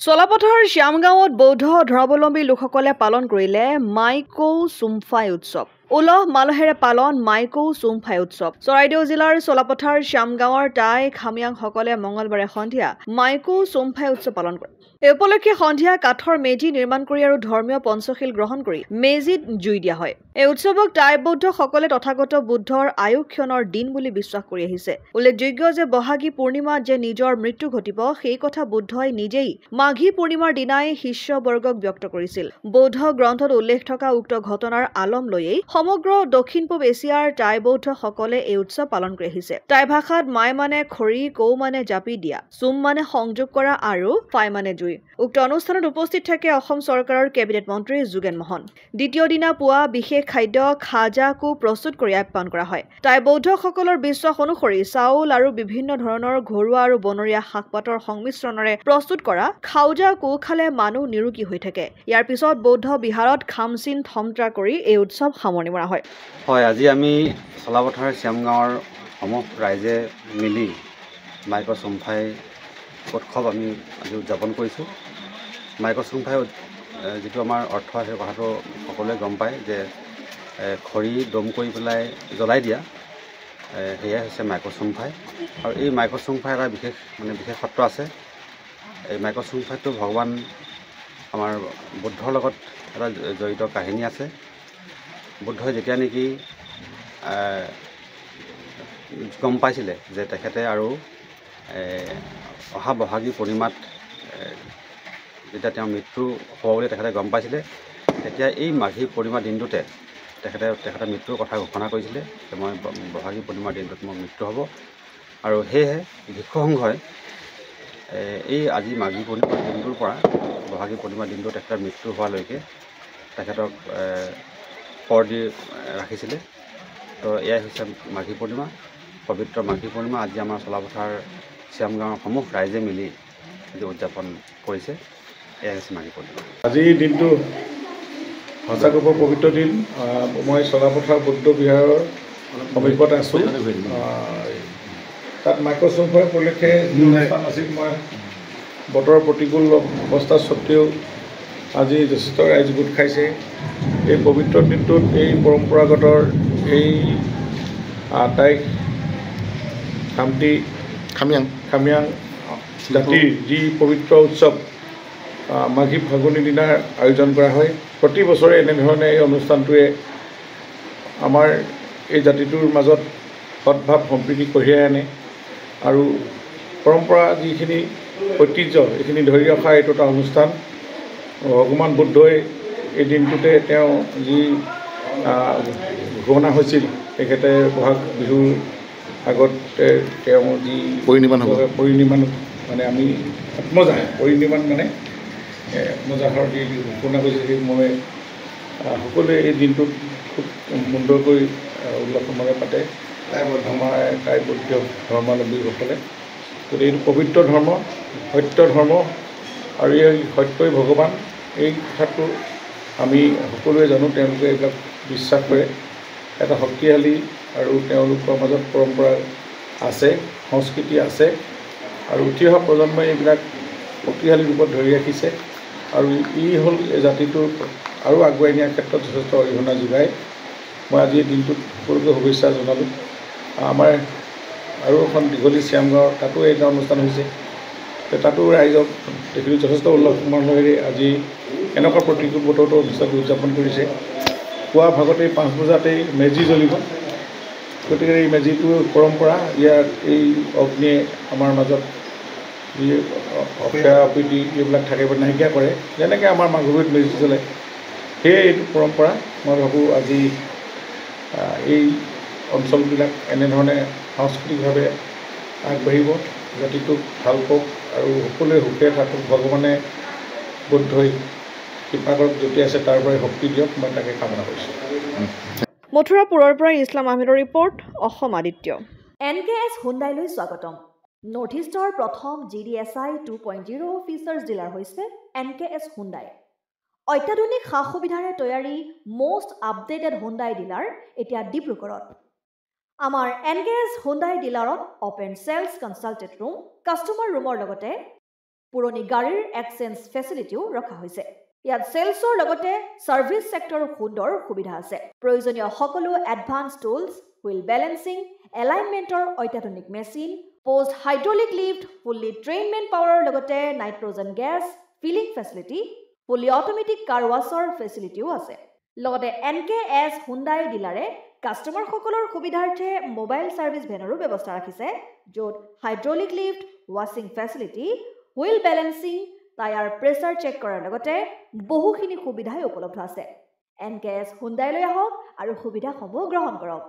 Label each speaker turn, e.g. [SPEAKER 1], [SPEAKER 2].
[SPEAKER 1] চলাপথাৰ শ্যামগাঁৱত বৌদ্ধ ধৰ্মাৱলম্বী লোকসকলে পালন কৰিলে মাইকৌ চুমফাই উৎসৱ। উলহ মালহেৰে পালন মাইকৌ চুমফাই উৎসৱ। চৰাইদেউ জিলাৰ চলাপথাৰ শ্যামগাঁৱৰ টাই খামিয়াংসকলে মঙলবাৰে সন্ধিয়া মাইকৌ চুমফাই উৎসৱ পালন কৰে। এই উপলক্ষে সন্ধিয়া কাঠৰ মেজি নিৰ্মাণ কৰি আৰু ধৰ্মীয় পঞ্চশীল গ্ৰহণ কৰি মেজিত জুই দিয়া হয়। এই উৎসৱক টাই বৌদ্ধসকলে তথাগত বুদ্ধৰ আয়ুক্ষণৰ দিন বুলি বিশ্বাস কৰি আহিছে। উল্লেখযোগ্য যে বহাগী পূৰ্ণিমাত যে নিজৰ মৃত্যু ঘটিব সেই কথা বুদ্ধই নিজেই মাঘী পূৰ্ণিমাৰ দিনাই শিষ্যবৰ্গক ব্যক্ত কৰিছিল। বৌদ্ধ গ্ৰন্থত উল্লেখ থকা উক্ত ঘটনাৰ আলম লৈয়েই সমগ্ৰ দক্ষিণ পূব এছিয়াৰ টাই বৌদ্ধসকলে এই উৎসৱ পালন কৰি আহিছে। টাই ভাষাত মাই মানে খৰি, কৌ মানে জাপি দিয়া, চুম মানে সংযোগ কৰা আৰু ফাই মানে জুই। উক্ত অনুষ্ঠানত উপস্থিত থাকে অসম চৰকাৰৰ কেবিনেট মন্ত্ৰী যোগেন মহন। দ্বিতীয় দিনা পুৱা বিশেষ খাদ্য খাজাকো প্ৰস্তুত কৰি আপ্যায়ন কৰা হয়। টাই বৌদ্ধসকলৰ বিশ্বাস অনুসৰি চাউল আৰু বিভিন্ন ধৰণৰ ঘৰুৱা আৰু বনৰীয়া শাক-পাতৰ সংমিশ্ৰণেৰে প্ৰস্তুত কৰা খাওজাকো খালে মানুহ নিৰোগী হৈ থাকে। ইয়াৰ পিছত বৌদ্ধ বিহাৰত খামচিন থমত্ৰা কৰি এই উৎসৱ সামৰণি মৰা হয়।
[SPEAKER 2] আজি আমি চলাপথাৰ শ্যামগাঁৱৰ সমূহ ৰাইজে মিলি মাইকৌ চুমফাই উৎসৱ আমি আজি উদযাপন কৰিছোঁ। মাইকৌ চুমফাই যিটো আমাৰ অৰ্থ সেই কথাটো সকলোৱে গম পায় যে খৰি দম কৰি পেলাই জ্বলাই দিয়া, সেয়াই হৈছে মাইকৌ চুমফাই। আৰু এই মাইকৌ চুমফাই এটা বিশেষত্ব আছে। এই মাইকৌ চুমফাইটো ভগৱান আমাৰ বুদ্ধৰ লগত এটা জড়িত কাহিনী আছে। বুদ্ধই যেতিয়া নেকি গম পাইছিলে যে তেখেতে আৰু অহা বহাগী পূৰ্ণিমাত যেতিয়া তেওঁৰ মৃত্যু হ'ব বুলি তেখেতে গম পাইছিলে, তেতিয়া এই মাঘী পূৰ্ণিমাৰ দিনটোতে তেখেতে মৃত্যুৰ কথা ঘোষণা কৰিছিলে যে মই বহাগী পূৰ্ণিমাৰ দিনটোত মোৰ মৃত্যু হ'ব। আৰু সেয়েহে ভিক্ষু সংঘই এই আজি মাঘী পূৰ্ণিমাৰ দিনটোৰ পৰা বহাগী পূৰ্ণিমাৰ দিনটো তেখেতৰ মৃত্যু হোৱালৈকে তেখেতক পৰ দি ৰাখিছিলে। তো এয়াই হৈছে মাঘী পূৰ্ণিমা, পবিত্ৰ মাঘী পূৰ্ণিমা। আজি আমাৰ চলাপথাৰ শ্যামগাঁৱৰ সমূহ ৰাইজে মিলি আজি উদযাপন কৰিছে। এয়াই হৈছে মাঘী পূৰ্ণিমা।
[SPEAKER 3] আজিৰ দিনটো সঁচাকৈ বৰ পবিত্ৰ দিন। মই চলাপথাৰ বৌদ্ধ বিহাৰৰ সমীপত আছোঁ। তাত মাইকৌ চুমফাই উপলক্ষে অনুষ্ঠান আছিল। মই বতৰৰ প্ৰতিকূল অৱস্থা স্বত্বেও আজি যথেষ্ট ৰাইজ গোট খাইছে। এই পবিত্ৰ দিনটোত এই পৰম্পৰাগত এই টাই খামিয়াং জাতিৰ যি পবিত্ৰ উৎসৱ মাঘী ফাগুনী দিনাৰ আয়োজন কৰা হয়। প্ৰতি বছৰে এনেধৰণে এই অনুষ্ঠানটোৱে আমাৰ এই জাতিটোৰ মাজত সদ্ভাৱ সম্প্ৰীতি কঢ়িয়াই আনে আৰু পৰম্পৰা যিখিনি ঐতিহ্য এইখিনি ধৰি ৰখা এইটো এটা অনুষ্ঠান। ভগৱান বুদ্ধই এই দিনটোতে তেওঁ যি ঘোষণা হৈছিল, তেখেতে বহাগ বিহুৰ আগতে তেওঁ যি পৰিনিৰ্মাণ মানে আমি পৰিনিৰ্মাণ মানে আত্মজাহৰ যি ঘোষণা কৰিছিল, সেই মৰ্মে সকলোৱে এই দিনটোত খুব সুন্দৰকৈ উল্লাসমাৰে পাতে আমাৰ টাই বৌদ্ধ ধৰ্মাৱলম্বীসকলে। গতিকে এইটো পবিত্ৰ ধৰ্ম, সত্য ধৰ্ম আৰু এই সত্যই ভগৱান, এই কথাটো আমি সকলোৱে জানো। তেওঁলোকে এইবিলাক বিশ্বাস কৰে। এটা শক্তিশালী আৰু তেওঁলোকৰ মাজত পৰম্পৰা আছে, সংস্কৃতি আছে আৰু উঠি অহা প্ৰজন্মই এইবিলাক শক্তিশালী ৰূপত ধৰি ৰাখিছে আৰু ই হ'ল এই জাতিটোৰ আৰু আগুৱাই নিয়াৰ ক্ষেত্ৰত যথেষ্ট অৰিহণা যোগায়। মই আজি এই দিনটোত সকলোকে শুভেচ্ছা জনালোঁ। আমাৰ আৰু এখন দীঘলী শ্যামগাঁৱৰ তাতো এটা অনুষ্ঠান হৈছে। তাতো ৰাইজক দেখিলোঁ যথেষ্ট উল্লাস মালহেৰে আজি এনেকুৱা প্ৰতিকূল বতৰতো অনুষ্ঠানটো উদযাপন কৰিছে। পুৱা ভাগতেই 5 বজাতেই মেজি জ্বলিব। গতিকে এই মেজিটোৰ পৰম্পৰা, ইয়াত এই অগ্নিয়ে আমাৰ মাজত যি অপয়া অপ্ৰীতি এইবিলাক থাকে নাইকিয়া কৰে, যেনেকৈ আমাৰ মাঘ বিহুত মেজি জ্বলে, সেয়ে এইটো পৰম্পৰা। মই ভাবোঁ আজি এই অঞ্চলবিলাক এনেধৰণে সাংস্কৃতিকভাৱে আগবাঢ়িব, জাতিটোক ভাল পাওক আৰু সকলোৱে সুখে থাকক। ভগৱানে বুদ্ধই কৃপাকৰক য'তে আছে তাৰ পৰাই শক্তি দিয়ক, মই তাকে কামনা কৰিছোঁ।
[SPEAKER 1] মথুৰাপুৰৰ পৰা ইছলাম আহমেদৰ ৰিপৰ্ট, অসম আদিত্য। NKS হুণ্ডাইলৈ স্বাগতম। নৰ্থ ইষ্টৰ প্ৰথম GDSI 2.0 ফিচাৰ্ছ ডিলাৰ হৈছে NKS হুণ্ডাই। অত্যাধুনিক সা সুবিধাৰে তৈয়াৰী মষ্ট আপডেটেড হুণ্ডাই ডিলাৰ এতিয়া ডিব্ৰুগড়ত। আমাৰ NKS হুণ্ডাই ডিলাৰত open sales consulted room, customer ৰুমৰ লগতে পুৰণি গাড়ীৰ এক্সচেঞ্জ ফেচিলিটিও ৰখা হৈছে। ইয়াত সেলছৰ লগতে সাৰ্ভিস সেক্টৰৰ সুন্দৰ সুবিধা আছে। প্ৰয়োজনীয় সকলো এডভান্স টুলছ, হুইল বেলেন্সিং, এলাইনমেন্টৰ অত্যাধুনিক machine, post hydraulic lift, fully trained man পাৱাৰৰ লগতে nitrogen gas filling facility, fully automatic car washer ফেচিলিটিও আছে। লগতে NKS হুণ্ডাই ডিলাৰে কাষ্টমাৰসকলৰ সুবিধাৰ্থে মোবাইল সাৰ্ভিস ভেনৰো ব্যৱস্থা ৰাখিছে, য'ত হাইড্ৰলিক লিফ্ট, ৱাছিং facility, wheel balancing, tyre pressure check কৰাৰ লগতে বহুখিনি সুবিধাই উপলব্ধ আছে। NKS হুণ্ডাইলৈ আহক আৰু সুবিধাসমূহ গ্ৰহণ কৰক।